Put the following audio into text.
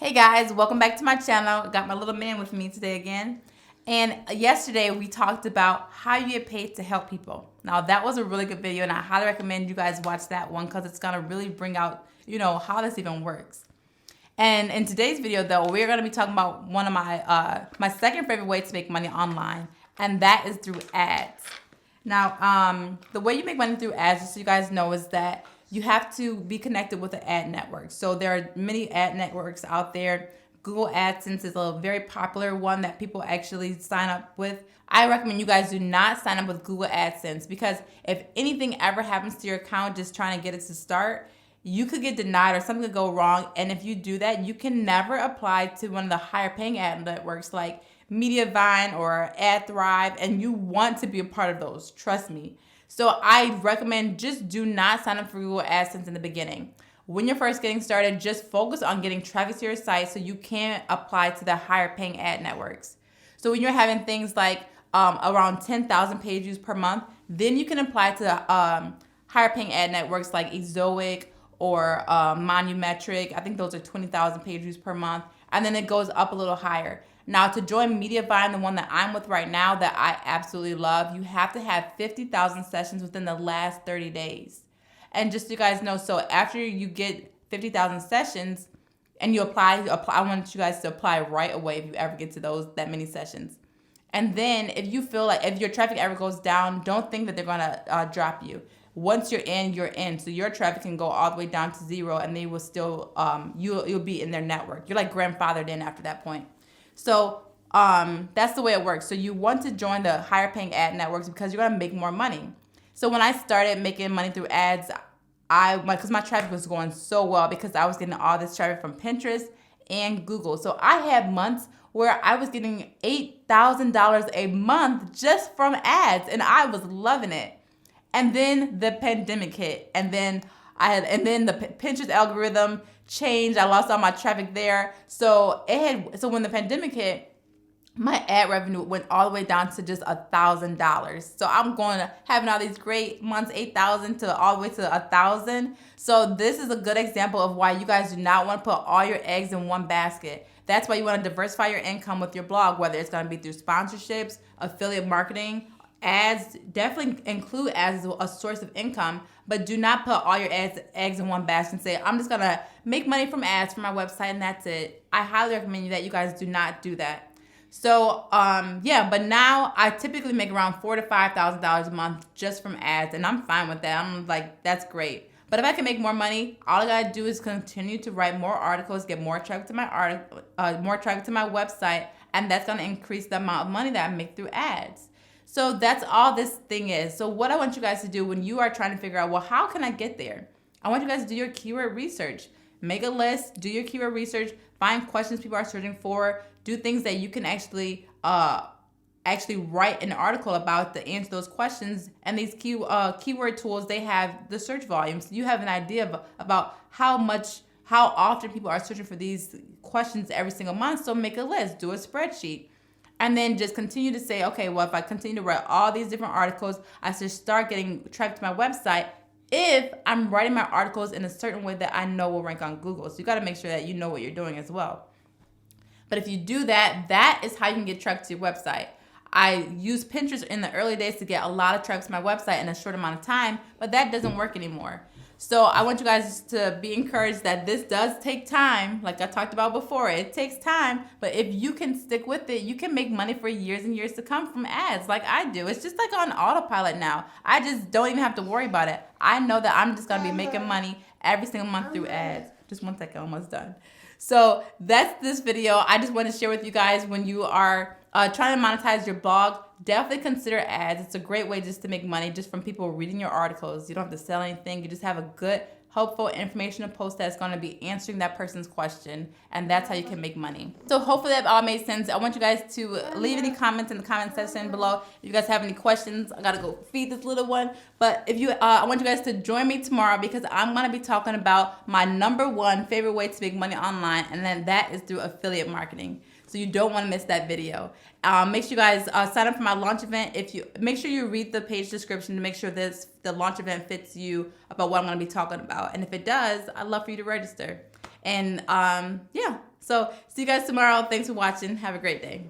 Hey guys, welcome back to my channel. I got my little man with me today again. And yesterday we talked about how you get paid to help people. Now that was a really good video and I highly recommend you guys watch that one because it's gonna really bring out, how this even works. And in today's video though, we're gonna be talking about one of my second favorite way to make money online, and that is through ads. Now, the way you make money through ads, just so you guys know, is that you have to be connected with an ad network. So there are many ad networks out there. Google AdSense is a very popular one that people actually sign up with. I recommend you guys do not sign up with Google AdSense because if anything ever happens to your account just trying to get it to start, you could get denied or something could go wrong. And if you do that, you can never apply to one of the higher paying ad networks like Mediavine or AdThrive, and you want to be a part of those, trust me. So I recommend just do not sign up for Google AdSense in the beginning. When you're first getting started, just focus on getting traffic to your site so you can apply to the higher paying ad networks. So when you're having things like around 10,000 page views per month, then you can apply to higher paying ad networks like Ezoic or Monumetric. I think those are 20,000 page views per month. And then it goes up a little higher. Now to join Mediavine, the one that I'm with right now that I absolutely love, you have to have 50,000 sessions within the last 30 days. And just so you guys know, so after you get 50,000 sessions and you apply, I want you guys to apply right away if you ever get to that many sessions. And then if you feel like if your traffic ever goes down, don't think that they're gonna drop you. Once you're in, you're in. So your traffic can go all the way down to zero and they will still, you'll be in their network. You're like grandfathered in after that point. So that's the way it works. So you want to join the higher paying ad networks because you're gonna make more money. So when I started making money through ads, because my traffic was going so well because I was getting all this traffic from Pinterest and Google. So I had months where I was getting $8,000 a month just from ads, and I was loving it. And then the pandemic hit, and then the Pinterest algorithm changed. I lost all my traffic there. So when the pandemic hit, my ad revenue went all the way down to just $1,000. So I'm going to having all these great months, 8,000 to all the way to 1,000. So this is a good example of why you guys do not want to put all your eggs in one basket. That's why you want to diversify your income with your blog, whether it's going to be through sponsorships, affiliate marketing, ads. Definitely include ads as a source of income, but do not put all your eggs in one basket and say, I'm just going to make money from ads for my website and that's it. I highly recommend that you guys do not do that. So, but now I typically make around $4,000 to $5,000 a month just from ads, and I'm fine with that. I'm like, that's great. But if I can make more money, all I gotta do is continue to write more articles, get more traffic to my more traffic to my website, and that's gonna increase the amount of money that I make through ads. So that's all this thing is. So what I want you guys to do when you are trying to figure out, well, how can I get there? I want you guys to do your keyword research. Make a list, do your keyword research, find questions people are searching for, do things that you can actually write an article about to answer those questions. And these keyword tools, they have the search volume. So you have an idea about how often people are searching for these questions every single month. So make a list, do a spreadsheet. And then just continue to say, okay, well, if I continue to write all these different articles, I should start getting traffic to my website if I'm writing my articles in a certain way that I know will rank on Google. So you got to make sure that you know what you're doing as well. But if you do that, that is how you can get traffic to your website. I used Pinterest in the early days to get a lot of traffic to my website in a short amount of time, but that doesn't work anymore. So I want you guys to be encouraged that this does take time. Like I talked about before, it takes time, but if you can stick with it, you can make money for years and years to come from ads like I do. It's just like on autopilot now. I just don't even have to worry about it. I know that I'm just gonna be making money every single month through ads. Just one second, almost done. So that's this video. I just want to share with you guys when you are trying to monetize your blog, definitely consider ads. It's a great way just to make money just from people reading your articles. You don't have to sell anything. You just have a good, helpful, informational post that's going to be answering that person's question, and that's how you can make money. So hopefully that all made sense. I want you guys to leave any comments in the comment section below. If you guys have any questions, I gotta go feed this little one. But if you, I want you guys to join me tomorrow because I'm gonna be talking about my #1 favorite way to make money online, and then that is through affiliate marketing. So you don't want to miss that video. Make sure you guys sign up for my launch event. Make sure you read the page description to make sure the launch event fits you about what I'm going to be talking about. And if it does, I'd love for you to register. And yeah, So see you guys tomorrow. Thanks for watching. Have a great day.